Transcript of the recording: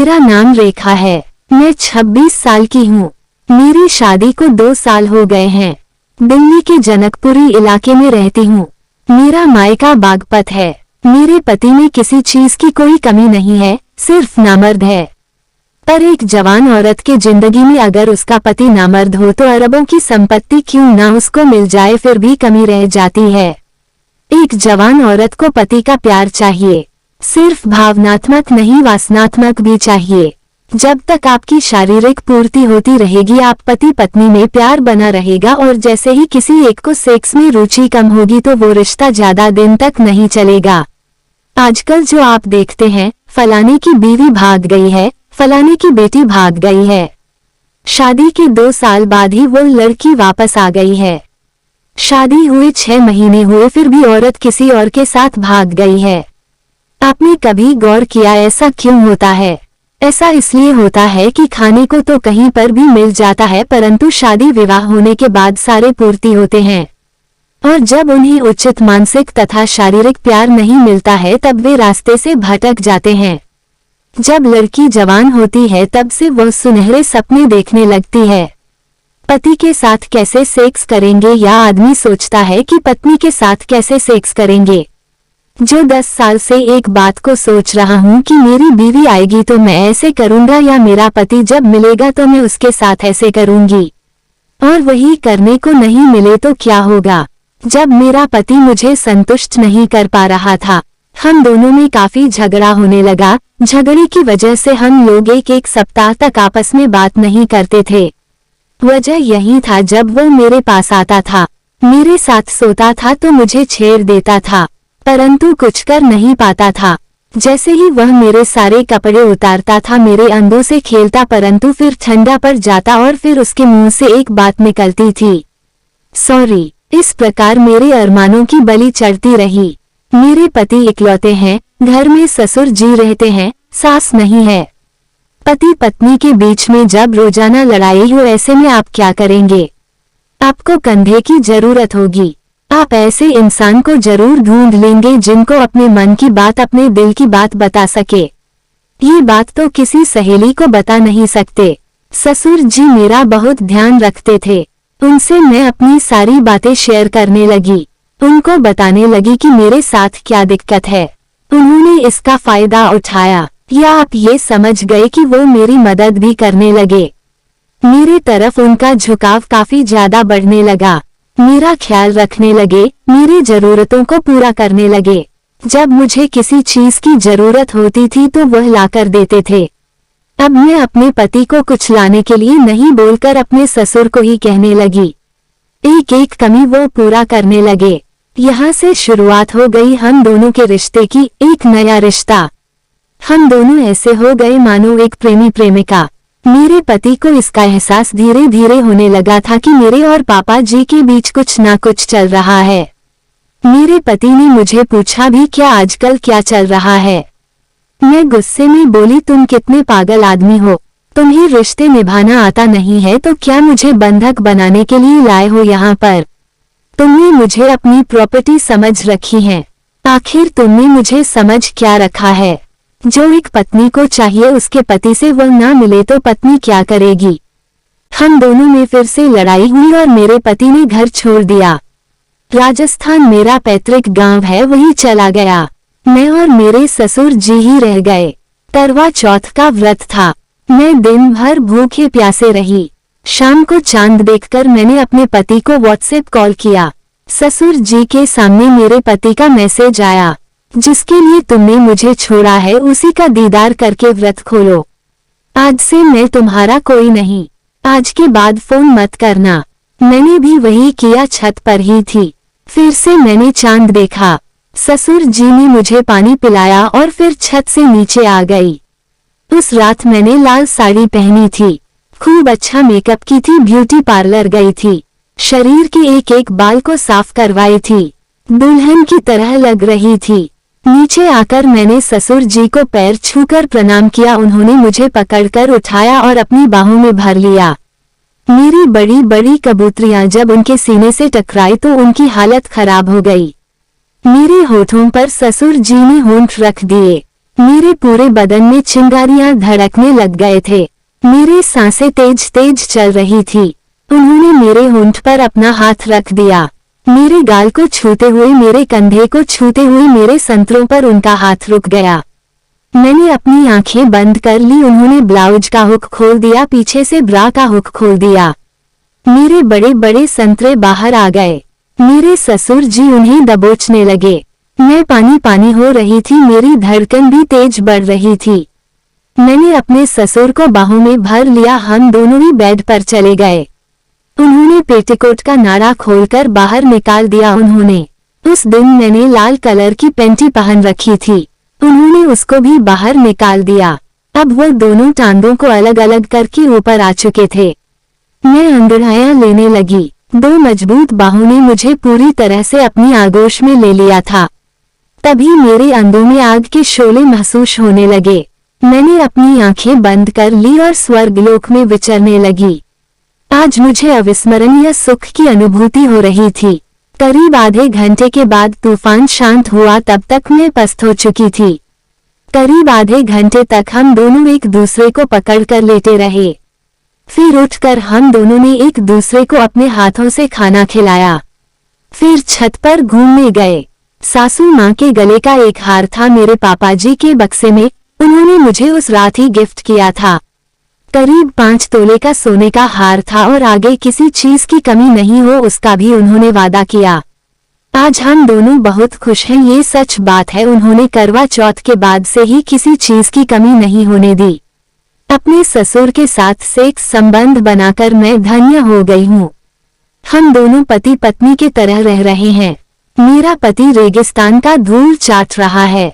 मेरा नाम रेखा है। मैं 26 साल की हूँ। मेरी शादी को 2 साल हो गए हैं। दिल्ली के जनकपुरी इलाके में रहती हूँ। मेरा मायका बागपत है। मेरे पति में किसी चीज की कोई कमी नहीं है, सिर्फ नामर्द है। पर एक जवान औरत के जिंदगी में अगर उसका पति नामर्द हो तो अरबों की संपत्ति क्यों ना उसको मिल जाए, फिर भी कमी रह जाती है। एक जवान औरत को पति का प्यार चाहिए, सिर्फ भावनात्मक नहीं वासनात्मक भी चाहिए। जब तक आपकी शारीरिक पूर्ति होती रहेगी आप पति पत्नी में प्यार बना रहेगा, और जैसे ही किसी एक को सेक्स में रुचि कम होगी तो वो रिश्ता ज्यादा दिन तक नहीं चलेगा। आजकल जो आप देखते हैं, फलाने की बीवी भाग गई है, फलाने की बेटी भाग गई है, शादी के 2 साल बाद ही वो लड़की वापस आ गई है। शादी हुए 6 महीने हुए फिर भी औरत किसी और के साथ भाग गई है। आपने कभी गौर किया ऐसा क्यों होता है? ऐसा इसलिए होता है कि खाने को तो कहीं पर भी मिल जाता है, परंतु शादी विवाह होने के बाद सारे पूर्ति होते हैं, और जब उन्हें उचित मानसिक तथा शारीरिक प्यार नहीं मिलता है तब वे रास्ते से भटक जाते हैं। जब लड़की जवान होती है तब से वह सुनहरे सपने देखने लगती है। पति के साथ कैसे सेक्स करेंगे, या आदमी सोचता है कि पत्नी के साथ कैसे सेक्स करेंगे। जो 10 साल से एक बात को सोच रहा हूँ कि मेरी बीवी आएगी तो मैं ऐसे करूँगा, या मेरा पति जब मिलेगा तो मैं उसके साथ ऐसे करूँगी, और वही करने को नहीं मिले तो क्या होगा। जब मेरा पति मुझे संतुष्ट नहीं कर पा रहा था, हम दोनों में काफी झगड़ा होने लगा। झगड़े की वजह से हम लोग एक सप्ताह तक आपस में बात नहीं करते थे। वजह यही था, जब वो मेरे पास आता था, मेरे साथ सोता था तो मुझे छेड़ देता था, परंतु कुछ कर नहीं पाता था। जैसे ही वह मेरे सारे कपड़े उतारता था, मेरे अंगों से खेलता, परंतु फिर ठंडा पड़ जाता और फिर उसके मुंह से एक बात निकलती थी, सॉरी। इस प्रकार मेरे अरमानों की बलि चढ़ती रही। मेरे पति इकलौते हैं, घर में ससुर जी रहते हैं, सास नहीं है। पति पत्नी के बीच में जब रोजाना लड़ाई हो, ऐसे में आप क्या करेंगे? आपको कंधे की जरूरत होगी। आप ऐसे इंसान को जरूर ढूंढ लेंगे जिनको अपने मन की बात, अपने दिल की बात बता सके। ये बात तो किसी सहेली को बता नहीं सकते। ससुर जी मेरा बहुत ध्यान रखते थे। उनसे मैं अपनी सारी बातें शेयर करने लगी, उनको बताने लगी कि मेरे साथ क्या दिक्कत है। उन्होंने इसका फायदा उठाया, या आप ये समझ गए कि वो मेरी मदद भी करने लगे। मेरी तरफ उनका झुकाव काफी ज्यादा बढ़ने लगा। मेरा ख्याल रखने लगे, मेरी जरूरतों को पूरा करने लगे। जब मुझे किसी चीज की जरूरत होती थी तो वह लाकर देते थे। अब मैं अपने पति को कुछ लाने के लिए नहीं बोलकर अपने ससुर को ही कहने लगी। एक एक कमी वो पूरा करने लगे। यहाँ से शुरुआत हो गई हम दोनों के रिश्ते की, एक नया रिश्ता। हम दोनों ऐसे हो गए मानो एक प्रेमी प्रेमिका। मेरे पति को इसका एहसास धीरे धीरे होने लगा था कि मेरे और पापा जी के बीच कुछ ना कुछ चल रहा है। मेरे पति ने मुझे पूछा भी, क्या आजकल क्या चल रहा है? मैं गुस्से में बोली, तुम कितने पागल आदमी हो, तुम्हें रिश्ते निभाना आता नहीं है तो क्या मुझे बंधक बनाने के लिए लाए हो यहाँ पर? तुमने मुझे अपनी प्रॉपर्टी समझ रखी है। आखिर तुमने मुझे समझ क्या रखा है? जो एक पत्नी को चाहिए उसके पति से वो ना मिले तो पत्नी क्या करेगी? हम दोनों में फिर से लड़ाई हुई और मेरे पति ने घर छोड़ दिया। राजस्थान मेरा पैतृक गांव है, वहीं चला गया। मैं और मेरे ससुर जी ही रह गए। करवा चौथ का व्रत था। मैं दिन भर भूखे प्यासे रही। शाम को चांद देखकर मैंने अपने पति को व्हाट्सएप कॉल किया। ससुर जी के सामने मेरे पति का मैसेज आया, जिसके लिए तुमने मुझे छोड़ा है उसी का दीदार करके व्रत खोलो। आज से मैं तुम्हारा कोई नहीं। आज के बाद फोन मत करना। मैंने भी वही किया, छत पर ही थी। फिर से मैंने चांद देखा। ससुर जी ने मुझे पानी पिलाया और फिर छत से नीचे आ गई। उस रात मैंने लाल साड़ी पहनी थी, खूब अच्छा मेकअप की थी, ब्यूटी पार्लर गई थी, शरीर के एक एक बाल को साफ करवाई थी, दुल्हन की तरह लग रही थी। नीचे आकर मैंने ससुर जी को पैर छूकर प्रणाम किया। उन्होंने मुझे पकड़कर उठाया और अपनी बाहों में भर लिया। मेरी बड़ी बड़ी कबूतरियां जब उनके सीने से टकराई तो उनकी हालत खराब हो गई। मेरे होठों पर ससुर जी ने होंठ रख दिए। मेरे पूरे बदन में चिंगारियां धड़कने लग गए थे। मेरी सांसें तेज तेज चल रही थी। उन्होंने मेरे होंठ पर अपना हाथ रख दिया। मेरे गाल को छूते हुए, मेरे कंधे को छूते हुए मेरे संतरों पर उनका हाथ रुक गया। मैंने अपनी आंखें बंद कर ली। उन्होंने ब्लाउज का हुक खोल दिया, पीछे से ब्रा का हुक खोल दिया। मेरे बड़े बड़े संतरे बाहर आ गए। मेरे ससुर जी उन्हें दबोचने लगे। मैं पानी पानी हो रही थी, मेरी धड़कन भी तेज बढ़ रही थी। मैंने अपने ससुर को बाहों में भर लिया। हम दोनों ही बेड पर चले गए। उन्होंने पेटीकोट का नाड़ा खोलकर बाहर निकाल दिया। उस दिन मैंने लाल कलर की पेंटी पहन रखी थी। उन्होंने उसको भी बाहर निकाल दिया। अब वो दोनों टांगों को अलग अलग करके ऊपर आ चुके थे। मैं अंगड़ाइयां लेने लगी। 2 मजबूत बाहों ने मुझे पूरी तरह से अपनी आगोश में ले लिया था। तभी मेरे अंगों में आग के शोले महसूस होने लगे। मैंने अपनी आंखें बंद कर ली और स्वर्गलोक में विचरने लगी। आज मुझे अविस्मरणीय सुख की अनुभूति हो रही थी। करीब आधे घंटे के बाद तूफान शांत हुआ। तब तक मैं पस्त हो चुकी थी। करीब आधे घंटे तक हम दोनों एक दूसरे को पकड़कर लेटे रहे। फिर उठकर हम दोनों ने एक दूसरे को अपने हाथों से खाना खिलाया। फिर छत पर घूमने गए। सासू माँ के गले का एक हार था मेरे पापाजी के बक्से में। उन्होंने मुझे उस रात ही गिफ्ट किया था। करीब 5 तोले का सोने का हार था और आगे किसी चीज की कमी नहीं हो उसका भी उन्होंने वादा किया। आज हम दोनों बहुत खुश हैं, ये सच बात है। उन्होंने करवा चौथ के बाद से ही किसी चीज की कमी नहीं होने दी। अपने ससुर के साथ सेक्स संबंध बनाकर मैं धन्य हो गई हूँ। हम दोनों पति पत्नी की तरह रह रहे हैं। मेरा पति रेगिस्तान का धूल चाट रहा है।